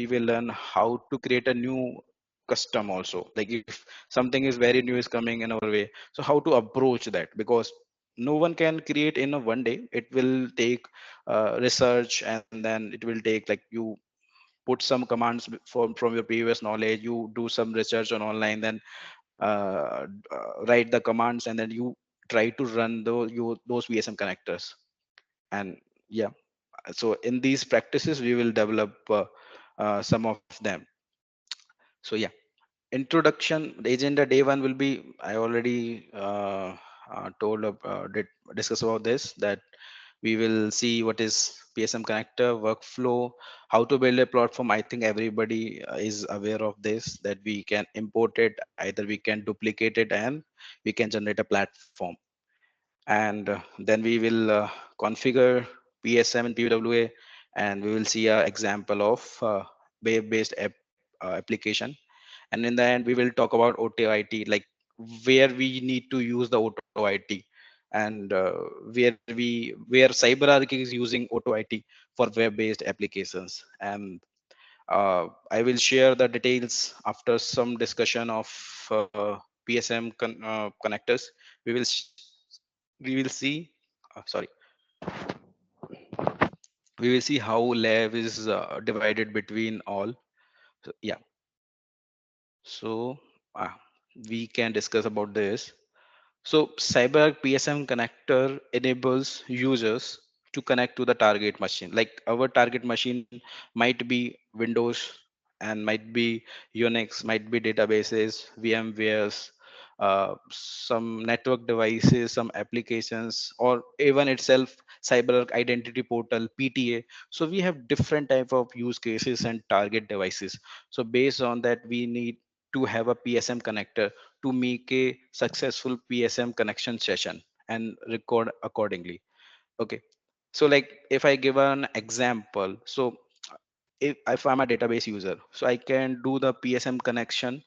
we will learn how to create a new custom also. Like if something is very new is coming in our way, so how to approach that, because no one can create in a one day. It will take research, and then it will take like you put some commands from your previous knowledge, you do some research on online, then write the commands, and then you try to run those VSM connectors. And yeah, so in these practices we will develop some of them. So yeah, introduction, the agenda day one will be, I already did discuss about this, that we will see what is PSM connector workflow, how to build a platform. I think everybody is aware of this, that we can import it, either we can duplicate it, and we can generate a platform. And then we will configure PSM and PWA, and we will see a example of web-based application. And in the end we will talk about AutoIt, like where we need to use the AutoIt, and where CyberArk is using AutoIt for web-based applications. And I will share the details after some discussion of PSM connectors. We will we will see sorry, we will see how lab is divided between all. So, yeah, so uh, we can discuss about this. So CyberArk PSM connector enables users to connect to the target machine. Like our target machine might be Windows, and might be Unix, might be databases, VMwares, some network devices, some applications, or even itself CyberArk Identity Portal (PTA). So we have different type of use cases and target devices. So based on that, we need to have a PSM connector to make a successful PSM connection session and record accordingly. Okay. So like if I give an example, so if I'm a database user, so I can do the PSM connection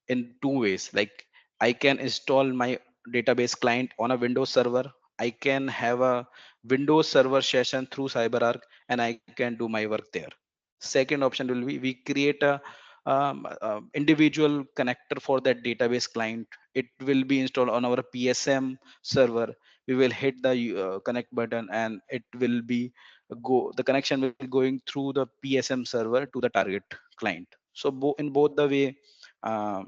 in two ways. Like I can install my database client on a Windows server. I can have a Windows server session through CyberArk, and I can do my work there. Second option will be we create a individual connector for that database client. It will be installed on our PSM server. We will hit the connect button, and it will be the connection will be going through the PSM server to the target client. So in both the way, uh,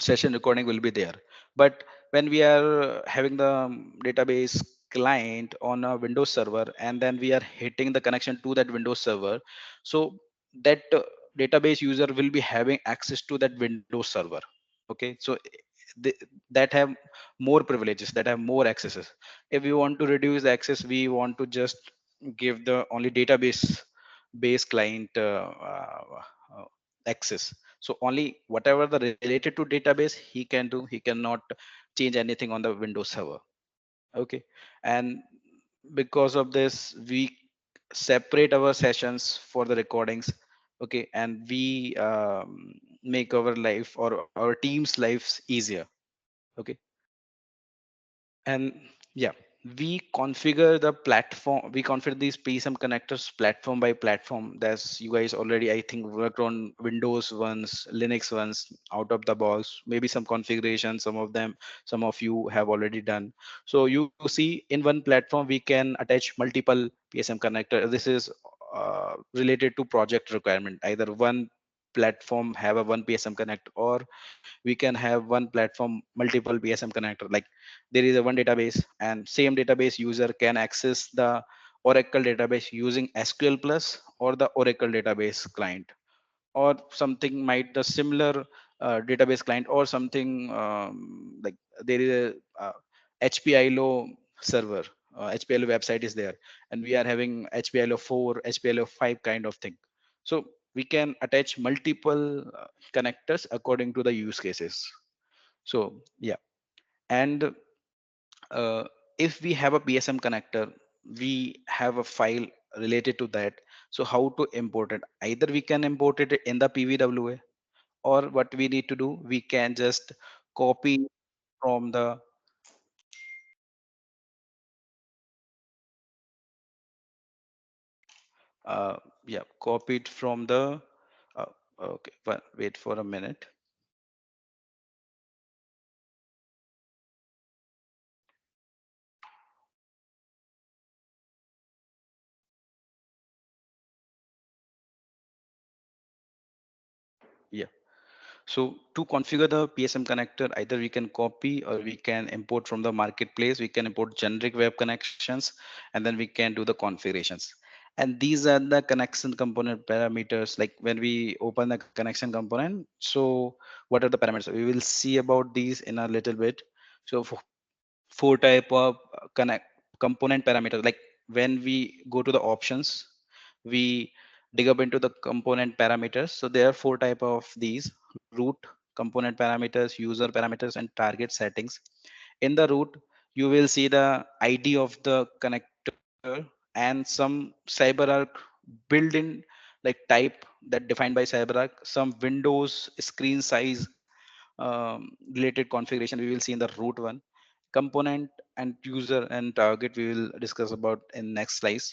session recording will be there. But when we are having the database client on a Windows server, and then we are hitting the connection to that Windows server, so that database user will be having access to that Windows server. Okay, so they, that have more privileges, that have more accesses. If we want to reduce the access, we want to just give the only database base client uh, access. So only whatever the related to database he can do, he cannot change anything on the Windows server. Okay. And because of this, we separate our sessions for the recordings. Okay. And we make our life or our team's lives easier. Okay. And yeah, we configure the platform, we configure these PSM connectors platform by platform. That's, you guys already I think worked on Windows ones, Linux ones out of the box, maybe some configuration, some of them, some of you have already done. So you see in one platform we can attach multiple PSM connector. This is related to project requirement. Either one platform have a one PSM connect, or we can have one platform multiple PSM connector. Like there is a one database, and same database user can access the Oracle database using SQL plus or the Oracle database client, or something might the similar database client, or something like there is a HPILO server, HPILO website is there, and we are having HPILO 4, HPILO 5 kind of thing. So we can attach multiple connectors according to the use cases. So yeah, and uh, if we have a PSM connector, we have a file related to that. So how to import it? Either we can import it in the PWA, or what we need to do, we can just copy from the uh, yeah, copy it from the Okay, but wait for a minute. Yeah. So to configure the PSM connector, either we can copy or we can import from the marketplace. We can import generic web connections, and then we can do the configurations. And these are the connection component parameters. Like when we open the connection component, so what are the parameters? We will see about these in a little bit. So four type of connect component parameters. Like when we go to the options, we dig up into the component parameters. So there are four type of these: root, component parameters, user parameters, and target settings. In the root, you will see the ID of the connector and some CyberArk built-in like type that defined by CyberArk, some Windows screen size related configuration we will see in the root one. Component and user and target we will discuss about in next slice.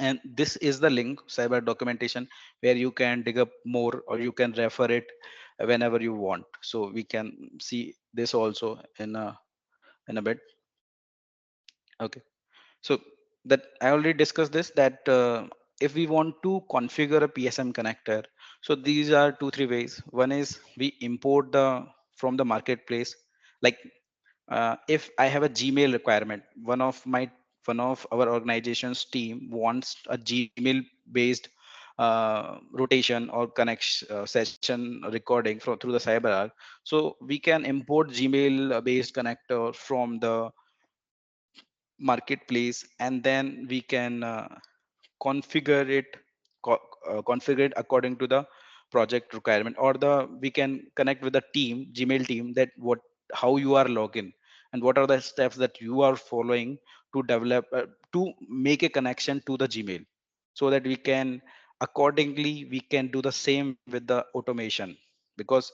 And this is the link cyber documentation where you can dig up more or you can refer it whenever you want. So we can see this also in a bit. Okay. So that I already discussed this, that if we want to configure a PSM connector, so these are two, three ways. One is we import the from the marketplace. Like if I have a Gmail requirement, one of our organization's team wants a Gmail based rotation or connection session recording from through the CyberArk. So we can import Gmail based connector from the marketplace, and then we can configure it configure it according to the project requirement, or the we can connect with the team Gmail team, that what how you are login and what are the steps that you are following to develop to make a connection to the Gmail, so that we can accordingly we can do the same with the automation. Because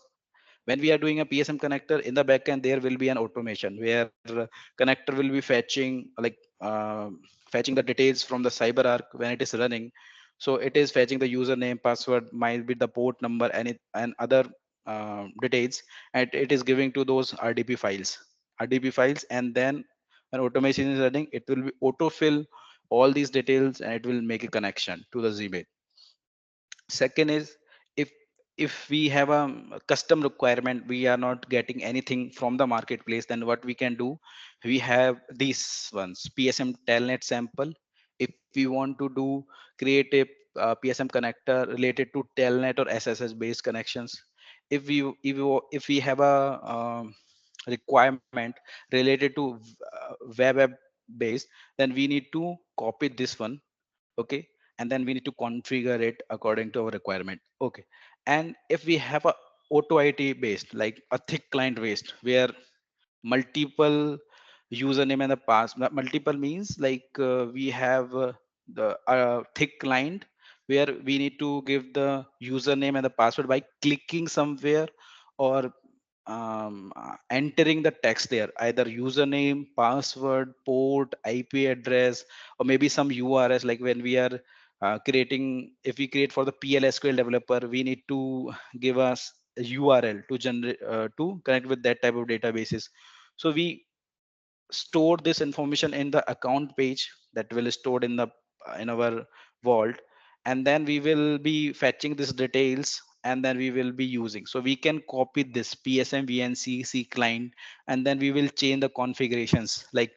when we are doing a PSM connector in the backend, there will be an automation where connector will be fetching like fetching the details from the CyberArk when it is running. So it is fetching the username, password, might be the port number, and other details, and it is giving to those RDP files, and then when automation is running, it will be autofill all these details and it will make a connection to the Gmail. Second is, if we have a custom requirement, we are not getting anything from the marketplace, then what we can do, we have these ones: PSM telnet sample. If we want to do create a PSM connector related to telnet or SSH based connections, if we have a requirement related to web app based, then we need to copy this one. Okay. And then we need to configure it according to our requirement. Okay. And if we have a AutoIt based, like a thick client based, where multiple username and the pass multiple means like we have the thick client where we need to give the username and the password by clicking somewhere, or entering the text there, either username, password, port, IP address, or maybe some URS. Like when we are creating, if we create for the PLSQL developer, we need to give us a URL to generate to connect with that type of databases. So we store this information in the account page that will stored in our vault, and then we will be fetching these details, and then we will be using. So we can copy this PSM VNC C client, and then we will change the configurations, like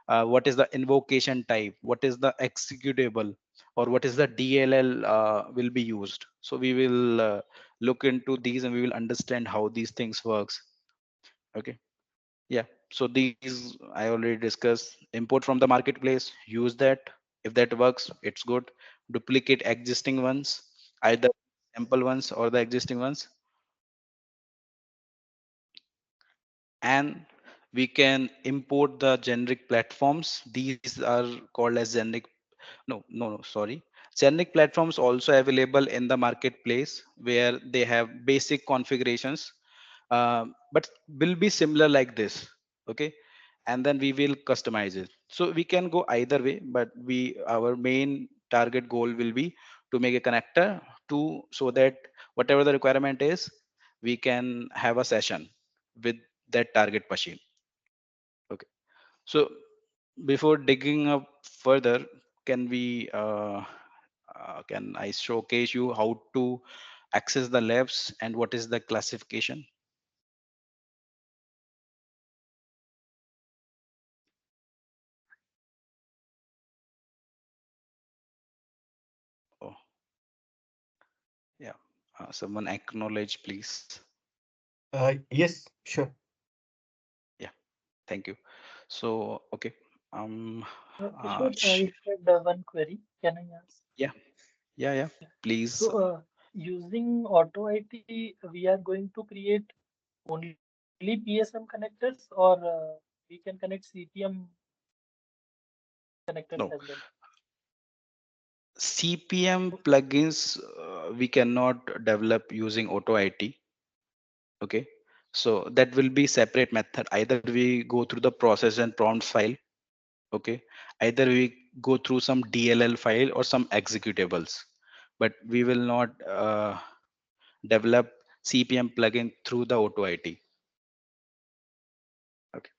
what is the invocation type, what is the executable, or what is the DLL will be used. So we will look into these and we will understand how these things works. Okay. Yeah. So these I already discussed. Import from the marketplace, use that. If that works, it's good. Duplicate existing ones, either sample ones or the existing ones. And we can import the generic platforms. These are called as generic. No, sorry. Generic platforms also available in the marketplace where they have basic configurations, but will be similar like this. Okay. And then we will customize it. So we can go either way, but our main target goal will be to make a connector to, so that whatever the requirement is, we can have a session with that target machine. Okay. So before digging up further, can we can I showcase you how to access the labs and what is the classification? Oh, yeah. Someone acknowledge, please. Yes, sure. Yeah, thank you. So, okay. Um, Kishore, sh I had one query. Can I ask? yeah, yeah. Yeah. Please. So, using AutoIt, we are going to create only PSM connectors, or we can connect CPM connectors No, as well. CPM plugins we cannot develop using AutoIt. Okay, so that will be separate method. Either we go through the process and prompts file. Okay, either we go through some DLL file or some executables, but we will not develop CPM plugin through the AutoIt. Okay,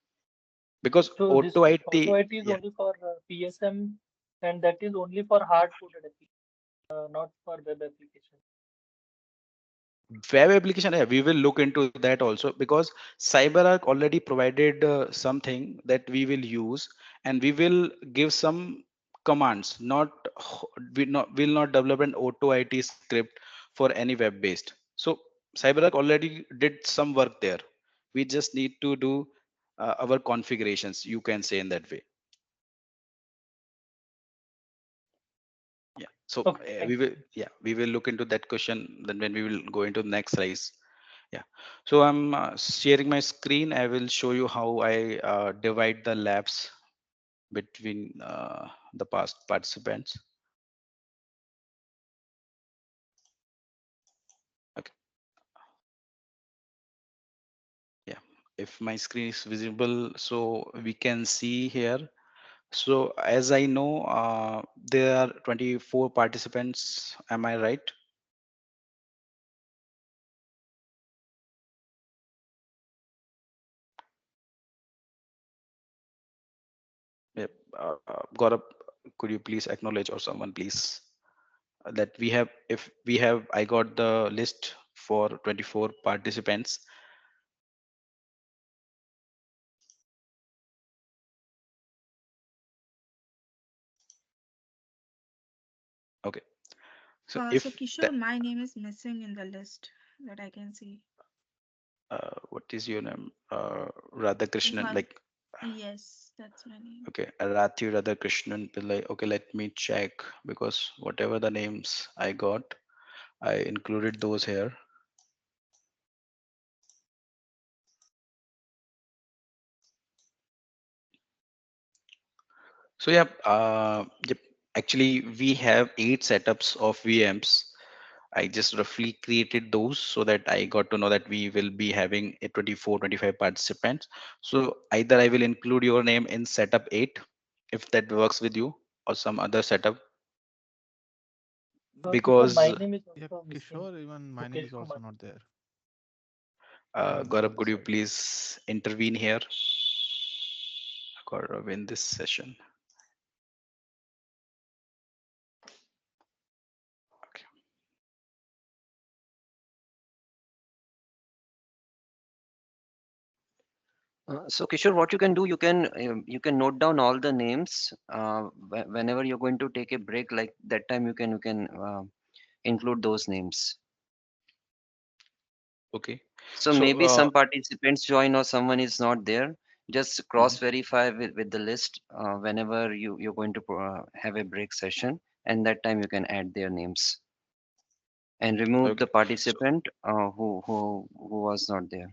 because So, this AutoIt, AutoIt is yeah, only for PSM, and that is only for hard-coded application, not for web application. web application, yeah, we will look into that also, because CyberArk already provided something that we will use, and we will give some commands. Not we will not develop an AutoIt script for any web based. So CyberArk already did some work there. We just need to do our configurations, you can say, in that way. Yeah. So Okay, thank we you. will, yeah, we will look into that question then when we will go into the next slice. Yeah. So I'm sharing my screen. I will show you how I divide the labs between the past participants. Okay. Yeah. If my screen is visible, so we can see here. So as I know, there are 24 participants. Am I right? Yep. Gaurav, could you please acknowledge, or someone please, that we have, if we have, I got the list for 24 participants. Okay. So So if that, Kishore, my name is missing in the list that I can see. what is your name? Radhakrishnan, One, like, yes, that's my name. okay, Rathi Radhakrishnan Pillai. Okay, let me check, because whatever the names I got, I included those here. So yeah, yep. Actually, we have 8 setups of VMs. I just roughly created those so that I got to know that we will be having a 24, 25 participants. So either I will include your name in setup 8, if that works with you, or some other setup, Kishore, because my name is Yep, also missing. Kishore, even my name Mukesh is also Kumar. not there. I'm in the Gaurav, other could you side. please intervene here, Gaurav, in this session? Okay. So Kishore, what you can do, you can note down all the names. Whenever you're going to take a break, like that time, you can include those names. Okay. So So, maybe some participants join or someone is not there. Just mhm, cross verify with the list whenever you're going to have a break session, and that time you can add their names and remove okay. the So, participant who was not there.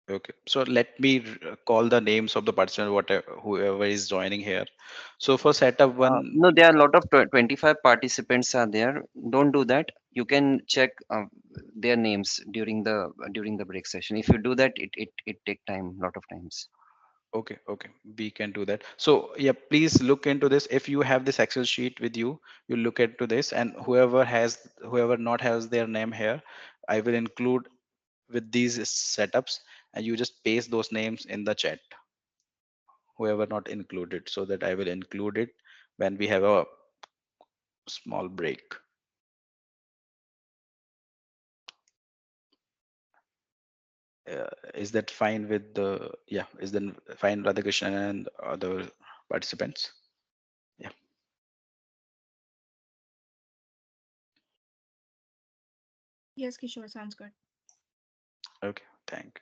okay. So let me call the names of the participant, whatever, whoever is joining here. So for setup one, No, there are a lot of 25 participants are there. Don't do that. You can check their names during the break session. If you do that, it take time, lot of times. Okay, we can do that. So yeah, please look into this. If you have this Excel sheet with you, you look into this, and whoever not has their name here, I will include with these setups, and you just paste those names in the chat. Whoever not included, so that I will include it when we have a small break. Is that fine with the, yeah, is that fine, Radhakrishnan and other participants? Yeah. Yes, Kishore, sounds good. Okay. Thank you.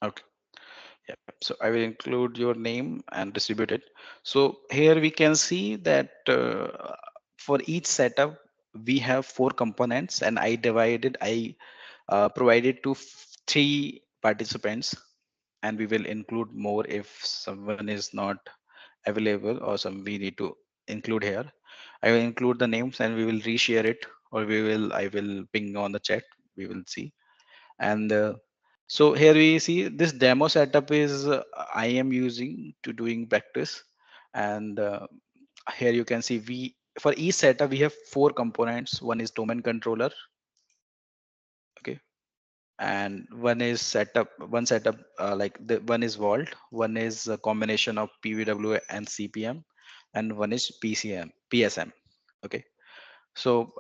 Okay. Yeah. So I will include your name and distribute it. So here we can see that for each setup we have four components, and I provided to three participants, and we will include more if someone is not available or some we need to include here. I will include the names and we will reshare it, or I will ping on the chat. We will see. And so here we see this demo setup is I am using to doing practice. And here you can see we for each setup we have four components. One is domain controller. Okay. And one setup like the one is vault, one is a combination of pvw and cpm, and one is psm. Okay. So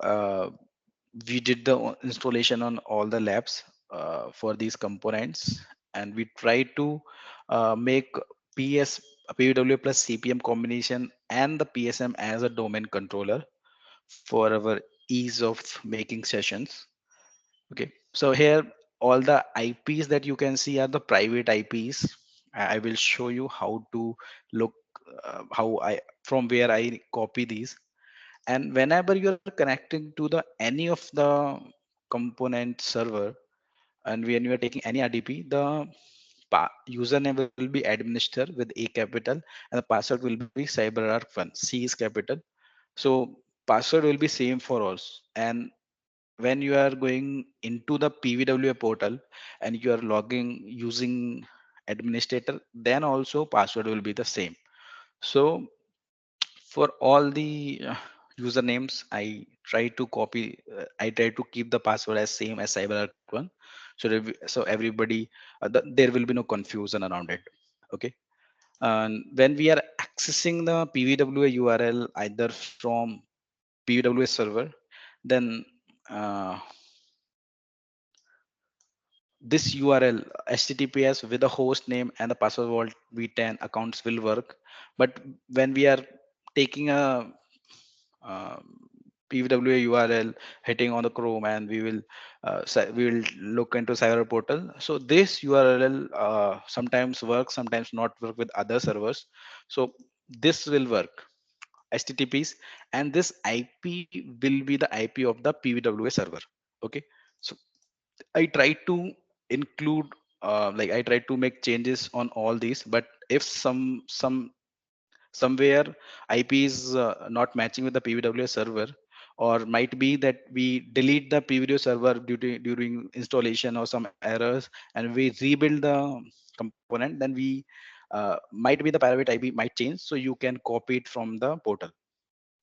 we did the installation on all the labs for these components, and we try to make ps pvw plus cpm combination and the psm as a domain controller for our ease of making sessions. Okay, so here all the IPs that you can see are the private IPs. I will show you how to look how I from where I copy these. And whenever you are connecting to the any of the component server, and when you are taking any RDP, the username will be administer with A capital, and the password will be CyberArk1. C is capital. So password will be same for us. And when you are going into the pvwa portal and you are logging using administrator, then also password will be the same. So for all the usernames I try to copy, I try to keep the password as same as cyberark one, so so everybody there will be no confusion around it. Okay. And when we are accessing the pvwa url either from pvwa server, then uh, this URL HTTPS with the host name and the password vault v10 accounts will work. But when we are taking a PWA URL hitting on the Chrome, and we will look into Cyber Portal. So this URL sometimes works, sometimes not work with other servers. So this will work HTTPs, and this IP will be the IP of the PWA server. Okay. So I try to include like I try to make changes on all these, but if somewhere IP is not matching with the PWA server, or might be that we delete the PWA server during installation or some errors, and we rebuild the component, then we might be the private IP might change, so you can copy it from the portal.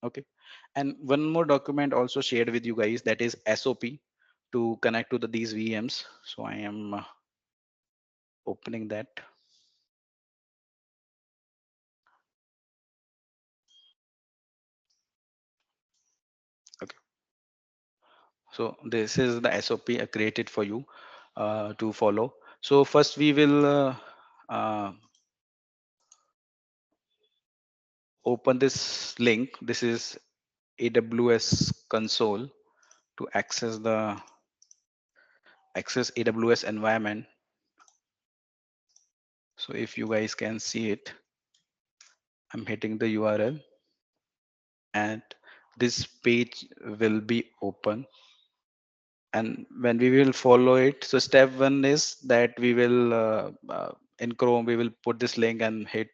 Okay. And one more document also shared with you guys, that is SOP to connect to these VMs. So I am opening that. Okay. So this is the SOP I created for you to follow. So first we will open this link. This is AWS console to access AWS environment. So if you guys can see it, I'm hitting the URL and this page will be open. And when we will follow it, so step one is that we will in Chrome we will put this link and hit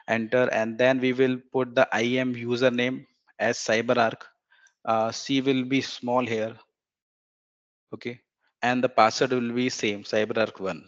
enter, and then we will put the IAM username as CyberArk. C will be small here, okay, and the password will be same, CyberArk1.